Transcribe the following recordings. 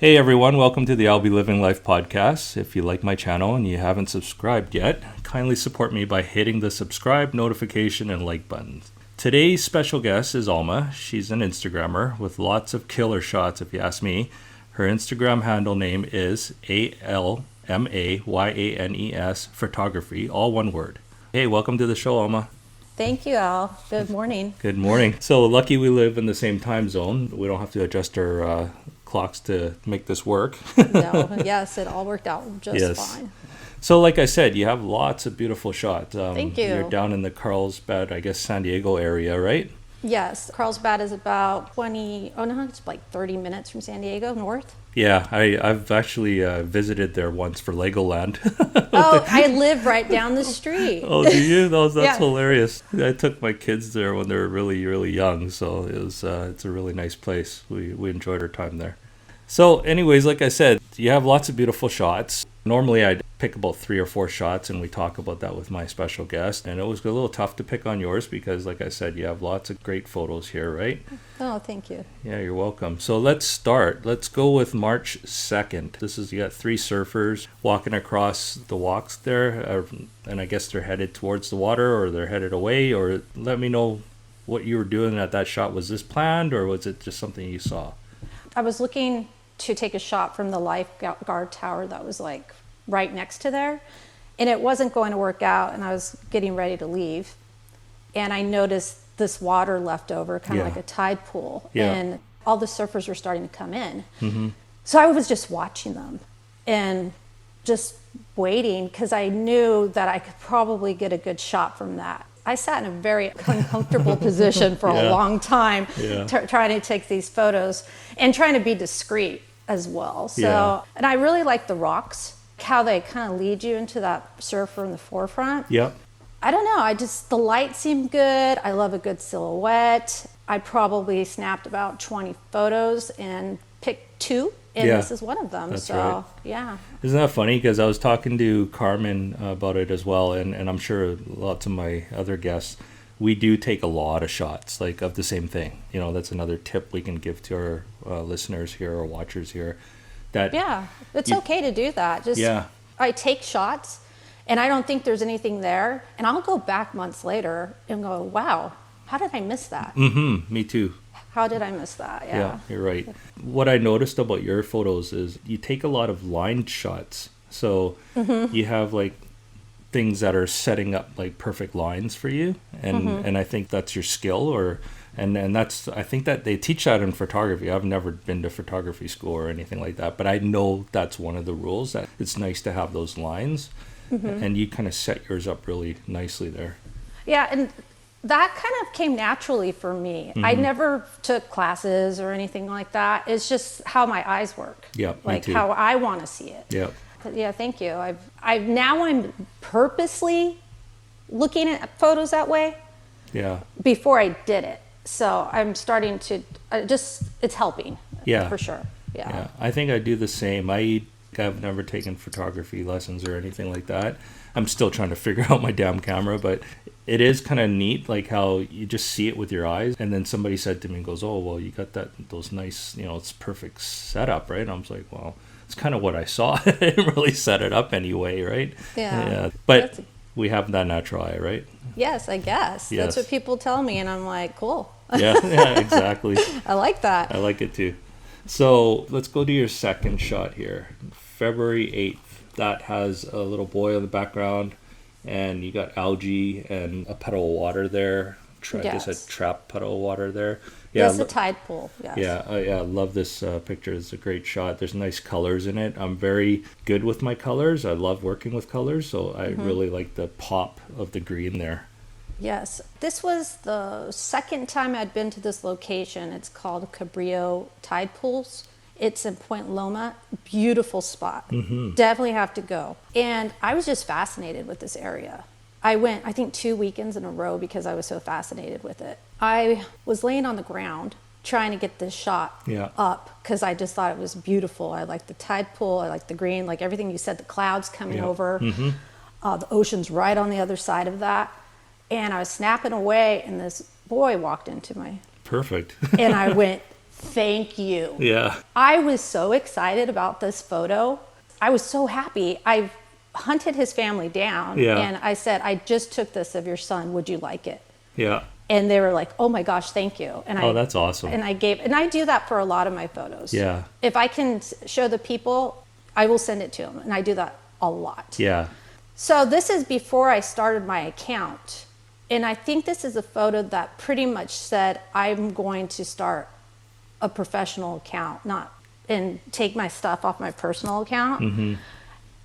Hey everyone, welcome to the I'll Be Living Life podcast. If you like my channel and you haven't subscribed yet, kindly support me by hitting the subscribe, notification, and like buttons. Today's special guest is Alma. She's an Instagrammer with lots of killer shots if you ask me. Her Instagram handle name is ALMAYANES photography, all one word. Hey, welcome to the show, Alma. Thank you, Al. Good morning. Good morning. So lucky we live in the same time zone. We don't have to adjust our clocks to make this work. No, yes, it all worked out just fine. So like I said, you have lots of beautiful shots. Thank you. You're down in the Carlsbad, I guess, San Diego area, right? Yes, Carlsbad is about it's like 30 minutes from San Diego north. Yeah, I've actually visited there once for Legoland. Oh, I live right down the street. Oh, do you? That's Yeah. hilarious. I took my kids there when they were really, really young, so it's a really nice place. We enjoyed our time there. So anyways, like I said, you have lots of beautiful shots. Normally I'd pick about 3 or 4 shots, and we talk about that with my special guest. And it was a little tough to pick on yours because, like I said, you have lots of great photos here, right? Oh, thank you. Yeah, you're welcome. So let's start. Let's go with March 2nd. You got 3 surfers walking across the walks there, and I guess they're headed towards the water or they're headed away. Or let me know what you were doing at that shot. Was this planned or was it just something you saw? I was looking to take a shot from the lifeguard tower that was like right next to there, and it wasn't going to work out, and I was getting ready to leave, and I noticed this water left over, kind of like a tide pool, and all the surfers were starting to come in. Mm-hmm. So I was just watching them and just waiting because I knew that I could probably get a good shot from that. I sat in a very uncomfortable position for a long time, trying to take these photos and trying to be discreet as well. So, and I really like the rocks, how they kind of lead you into that surfer in the forefront. Yep. I don't know. The light seemed good. I love a good silhouette. I probably snapped about 20 photos and picked 2. And this is one of them. That's so, right. Yeah. Isn't that funny? Because I was talking to Carmen about it as well, and I'm sure lots of my other guests, we do take a lot of shots, like of the same thing. You know, that's another tip we can give to our listeners here or watchers here. It's okay to do that. I take shots, and I don't think there's anything there, and I'll go back months later and go, wow, how did I miss that? Mm-hmm. Me too. How did I miss that? Yeah, you're right. What I noticed about your photos is you take a lot of lined shots. So you have like things that are setting up like perfect lines for you. And I think that's your skill and that's, I think that they teach that in photography. I've never been to photography school or anything like that, but I know that's one of the rules, that it's nice to have those lines, and you kind of set yours up really nicely there. Yeah, and that kind of came naturally for me. I never took classes or anything like that. It's just how my eyes work. Yeah, like how I want to see it. Yeah. But yeah, thank you. I'm purposely looking at photos that way. Yeah. Before I did it, so I'm starting to it's helping. Yeah. For sure. Yeah. I think I do the same. I've never taken photography lessons or anything like that. I'm still trying to figure out my damn camera, but it is kind of neat, like how you just see it with your eyes. And then somebody said to me, goes, oh, well, you got those nice, it's perfect setup, right? And I was like, well, it's kind of what I saw. I didn't really set it up anyway, right? Yeah. But we have that natural eye, right? Yes, I guess. Yes. That's what people tell me, and I'm like, cool. Yeah, exactly. I like that. I like it too. So let's go to your second shot here. February 8th. That has a little boy in the background, and you got algae and a puddle of water there. I guess a trap puddle of water there. Yeah, it's a tide pool. Yes. Yeah, I love this picture. It's a great shot. There's nice colors in it. I'm very good with my colors. I love working with colors, so I really like the pop of the green there. Yes. This was the second time I'd been to this location. It's called Cabrillo Tide Pools. It's in Point Loma. Beautiful spot. Definitely have to go. And I was just fascinated with this area. I went, I think, 2 weekends in a row because I was so fascinated with it. I was laying on the ground trying to get this shot up because I just thought it was beautiful. I liked the tide pool. I liked the green, like everything you said, the clouds coming over. The ocean's right on the other side of that. And I was snapping away, and this boy walked into my... Perfect. And I went, thank you. Yeah. I was so excited about this photo. I was so happy. I hunted his family down Yeah. and I said, I just took this of your son. Would you like it? Yeah. And they were like, oh my gosh, thank you. And That's awesome. And I do that for a lot of my photos. Yeah. If I can show the people, I will send it to them. And I do that a lot. Yeah. So this is before I started my account. And I think this is a photo that pretty much said, I'm going to start a professional account, and take my stuff off my personal account. Mm-hmm.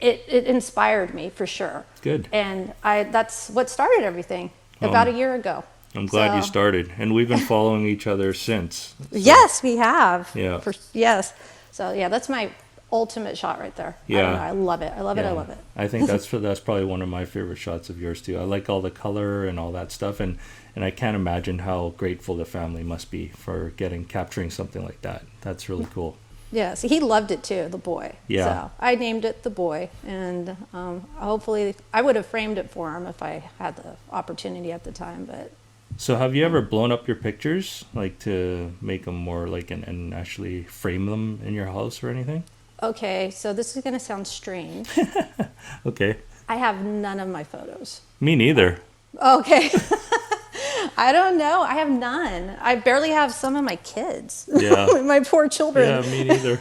It inspired me for sure. Good. And that's what started everything about a year ago. I'm glad you started. And we've been following each other since. So. Yes, we have. Yeah. Yes. So yeah, that's my ultimate shot right there. Yeah. I don't know, I love it. I love it. I love it. I think that's probably one of my favorite shots of yours too. I like all the color and all that stuff, and I can't imagine how grateful the family must be for capturing something like that. That's really cool. Yes, he loved it too, the boy. Yeah. So I named it the boy, and hopefully I would have framed it for him if I had the opportunity at the time. But so have you ever blown up your pictures, like to make them more like and actually frame them in your house or anything? okay, so this is going to sound strange. Okay. I have none of my photos. Me neither. Okay. I don't know. I have none. I barely have some of my kids. Yeah. My poor children. Yeah, me neither.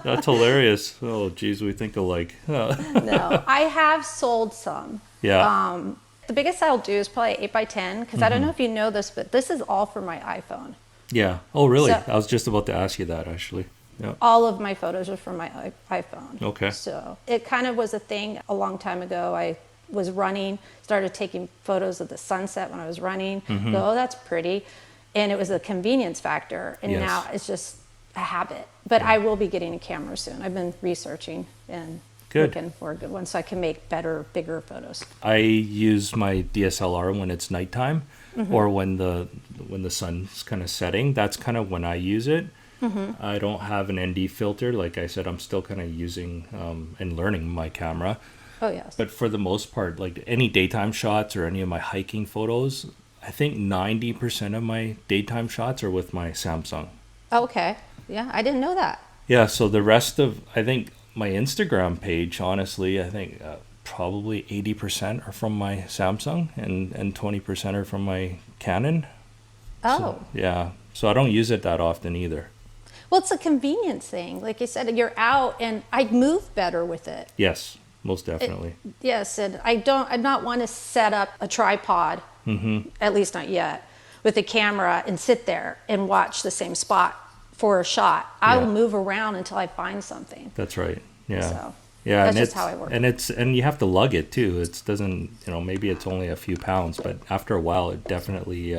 That's hilarious. Oh, geez, we think alike. No, I have sold some. Yeah. The biggest I'll do is probably 8x10 because I don't know if you know this, but this is all for my iPhone. Yeah. Oh, really? So- I was just about to ask you that, actually. Yeah. All of my photos are from my iPhone. Okay. So it kind of was a thing a long time ago. I was running, started taking photos of the sunset when I was running. Mm-hmm. Go, oh, that's pretty. And it was a convenience factor. And Yes. now it's just a habit. But I will be getting a camera soon. I've been researching and looking for a good one so I can make better, bigger photos. I use my DSLR when it's nighttime or when the sun's kind of setting. That's kind of when I use it. Mm-hmm. I don't have an ND filter. Like I said, I'm still kind of using and learning my camera. Oh, yes. But for the most part, like any daytime shots or any of my hiking photos, I think 90% of my daytime shots are with my Samsung. Okay. Yeah, I didn't know that. Yeah, so the rest of, I think my Instagram page, honestly, I think probably 80% are from my Samsung and 20% are from my Canon. Oh. So, yeah. So I don't use it that often either. Well, it's a convenience thing. Like you said, you're out and I move better with it. Yes, most definitely. Yes, and I'd not want to set up a tripod, at least not yet, with a camera and sit there and watch the same spot for a shot. I will move around until I find something. That's right. Yeah. So yeah, that's and just how I work. And you have to lug it too. It doesn't, maybe it's only a few pounds, but after a while it definitely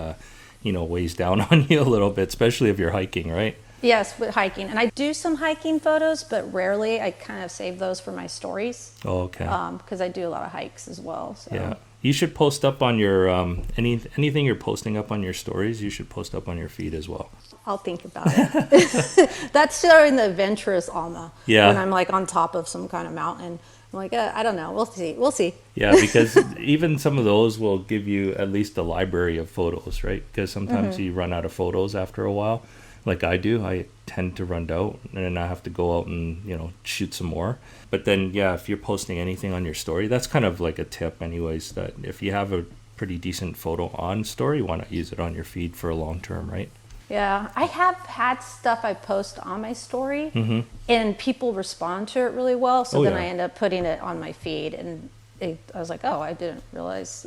weighs down on you a little bit, especially if you're hiking, right? Yes, with hiking. And I do some hiking photos, but rarely. I kind of save those for my stories. Oh, okay. Because I do a lot of hikes as well. So. Yeah. You should post up on your, anything you're posting up on your stories, you should post up on your feed as well. I'll think about it. That's showing the adventurous Alma. Yeah. When I'm like on top of some kind of mountain. I'm like, I don't know. We'll see. We'll see. Yeah, because even some of those will give you at least a library of photos, right? Because sometimes you run out of photos after a while. Like I do, I tend to run out and then I have to go out and, shoot some more. But then, yeah, if you're posting anything on your story, that's kind of like a tip anyways, that if you have a pretty decent photo on story, why not use it on your feed for a long term, right? Yeah, I have had stuff I post on my story and people respond to it really well. So then I end up putting it on my feed and I was like, oh, I didn't realize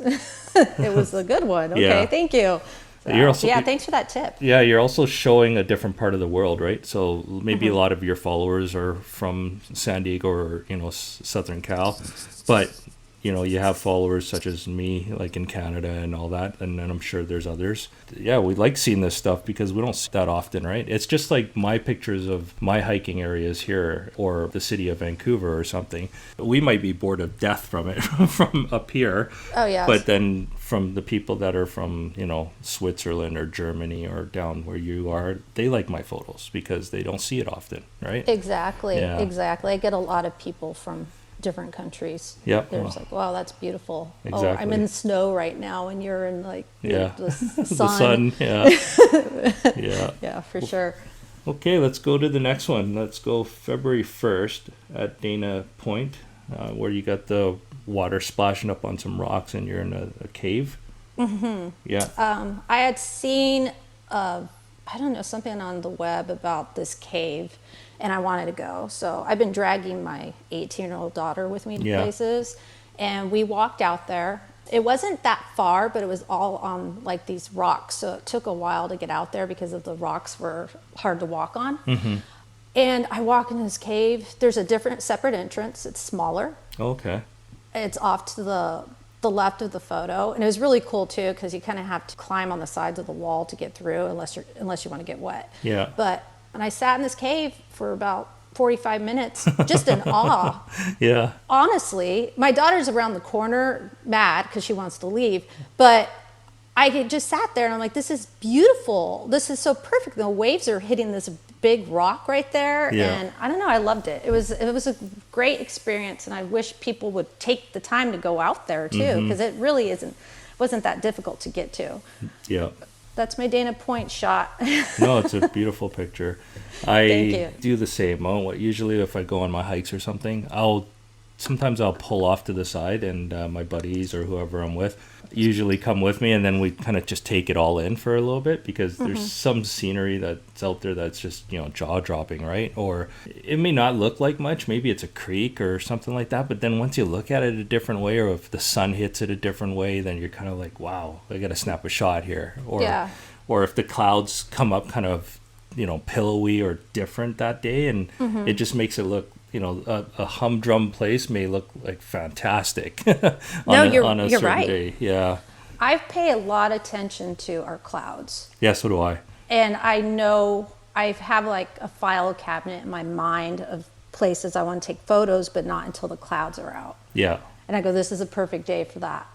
it was a good one. Okay, thank you. So, thanks for that tip. Yeah, you're also showing a different part of the world, right? So maybe a lot of your followers are from San Diego or, Southern Cal, but, you have followers such as me, like in Canada and all that, and then I'm sure there's others. Yeah, we like seeing this stuff because we don't see that often, right? It's just like my pictures of my hiking areas here or the city of Vancouver or something. We might be bored of death from it from up here. Oh, yeah. But then from the people that are from, Switzerland or Germany or down where you are, they like my photos because they don't see it often, right? Exactly, Yeah. exactly. I get a lot of people from different countries. Yep. They're just like, wow, that's beautiful. Exactly. Oh, I'm in snow right now and you're in like Yeah. the sun. The sun, yeah. Yeah. Yeah, for sure. Okay, let's go to the next one. Let's go February 1st at Dana Point, where you got the water splashing up on some rocks and you're in a cave. Mm-hmm. Yeah. I had seen, I don't know, something on the web about this cave, and I wanted to go. So I've been dragging my 18-year-old daughter with me to places, and we walked out there. It wasn't that far, but it was all on like these rocks. So it took a while to get out there because of the rocks were hard to walk on. Mm-hmm. And I walk in this cave. There's a separate entrance. It's smaller. Okay. It's off to the left of the photo, and it was really cool too because you kind of have to climb on the sides of the wall to get through unless you want to get wet. Yeah. But and I sat in this cave for about 45 minutes, just in awe. Yeah. Honestly, my daughter's around the corner, mad because she wants to leave, but I just sat there and I'm like, this is beautiful. This is so perfect. The waves are hitting this big rock right there, and I don't know, I loved it. It was a great experience, and I wish people would take the time to go out there too, because it really wasn't that difficult to get to. Yeah. That's my Dana Point shot. No, it's a beautiful picture. I do the same. Usually if I go on my hikes or something, sometimes I'll pull off to the side, and my buddies or whoever I'm with usually come with me, and then we kind of just take it all in for a little bit, because there's some scenery that's out there that's just, jaw-dropping, right? Or it may not look like much. Maybe it's a creek or something like that, but then once you look at it a different way, or if the sun hits it a different way, then you're kind of like, wow, I gotta snap a shot here. Or if the clouds come up kind of, pillowy or different that day, and it just makes it look, a humdrum place may look like fantastic on a certain right. day. Yeah. I pay a lot of attention to our clouds. Yeah, so do I. And I know I have like a file cabinet in my mind of places I want to take photos, but not until the clouds are out. Yeah. And I go, this is a perfect day for that.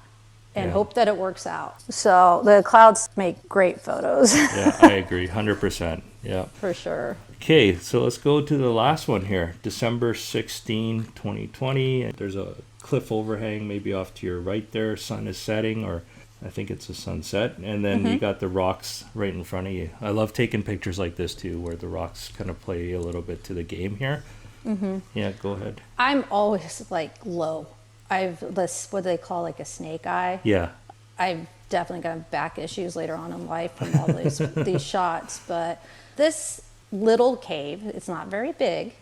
And hope that it works out. So the clouds make great photos. Yeah, I agree. 100%. Yeah. For sure. Okay, so let's go to the last one here. December 16, 2020. There's a cliff overhang maybe off to your right there. Sun is setting, or I think it's a sunset. And then you got the rocks right in front of you. I love taking pictures like this too, where the rocks kind of play a little bit to the game here. Mm-hmm. Yeah, go ahead. I'm always like low. I've this, what they call like a snake eye. Yeah. I've definitely got back issues later on in life from all these shots. But this little cave, it's not very big,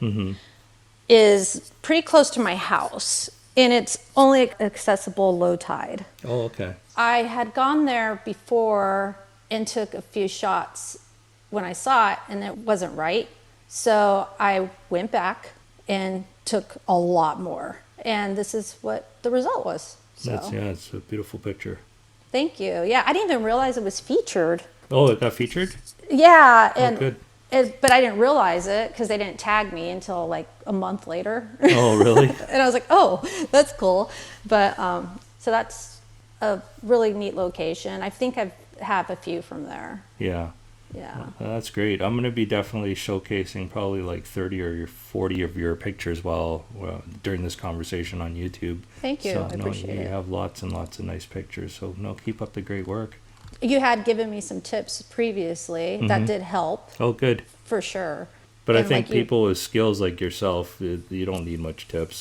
is pretty close to my house. And it's only accessible low tide. Oh, okay. I had gone there before and took a few shots when I saw it, and it wasn't right. So I went back and took a lot more. And this is what the result was. So. It's a beautiful picture. Thank you. Yeah, I didn't even realize it was featured. Oh, it got featured? Yeah. And good. But I didn't realize it because they didn't tag me until like a month later. Oh, really? And I was like, oh, that's cool. But so that's a really neat location. I think I have a few from there. Yeah. Yeah. That's great. I'm going to be definitely showcasing probably like 30 or 40 of your pictures during this conversation on YouTube. Thank you. I appreciate it. You have lots and lots of nice pictures. So, keep up the great work. You had given me some tips previously that did help. Oh, good. For sure. But I think people with skills like yourself, you don't need much tips.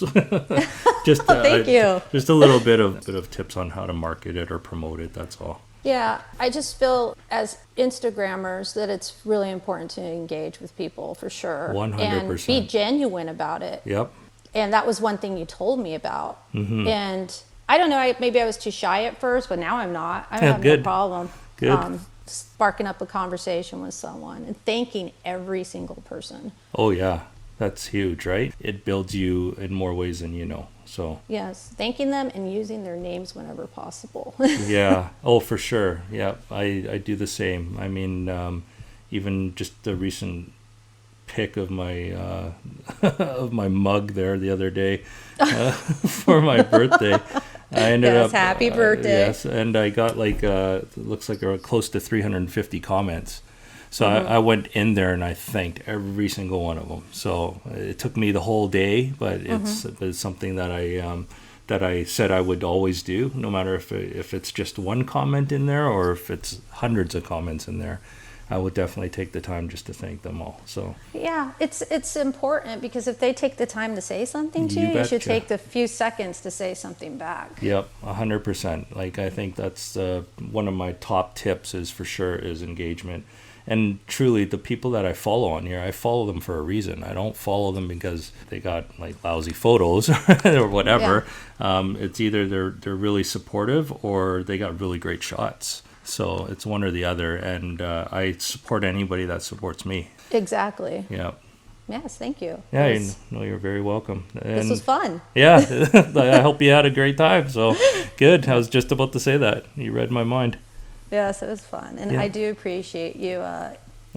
Just thank you. Just a little bit of tips on how to market it or promote it. That's all. Yeah, I just feel as Instagrammers that it's really important to engage with people for sure. 100%. And be genuine about it. Yep. And that was one thing you told me about. And I don't know, maybe I was too shy at first, but now I'm not. I have no problem. Good. Sparking up a conversation with someone and thanking every single person. Oh, yeah. That's huge, right? It builds you in more ways than you know. So yes, thanking them and using their names whenever possible. Yeah. Oh, for sure. Yeah, I do the same. I mean, even just the recent pic of my of my mug there the other day for my birthday. I ended up happy birthday. Yes, and I got like it looks like close to 350 comments. So I went in there and I thanked every single one of them. So it took me the whole day, but it's something that I said I would always do, no matter if it's just one comment in there or if it's hundreds of comments in there. I would definitely take the time just to thank them all. So Yeah, it's important, because if they take the time to say something to You you, you should betcha. take the few seconds to say something back. yep, 100%. Like, I think that's one of my top tips is for sure is engagement. And truly, the people that I follow on here, I follow them for a reason. I don't follow them because they got like lousy photos or whatever. It's either they're really supportive or they got really great shots. So it's one or the other. And I support anybody that supports me. Exactly. Yeah. Yes, thank you. Yeah, you're very welcome. This was fun. Yeah, I hope you had a great time. So good. I was just about to say that. You read my mind. Yes, it was fun. And Yeah. I do appreciate you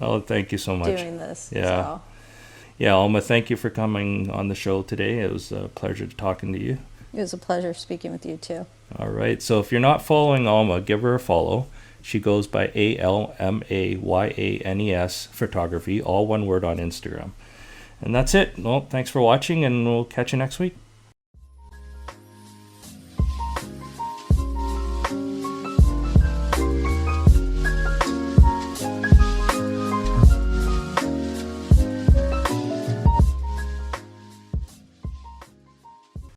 Oh, thank you so much. doing this. Yeah. So. Yeah, Alma, thank you for coming on the show today. It was a pleasure talking to you. It was a pleasure speaking with you too. All right. So if you're not following Alma, give her a follow. She goes by ALMAYANES Photography, all one word on Instagram. And that's it. Well, thanks for watching, and we'll catch you next week.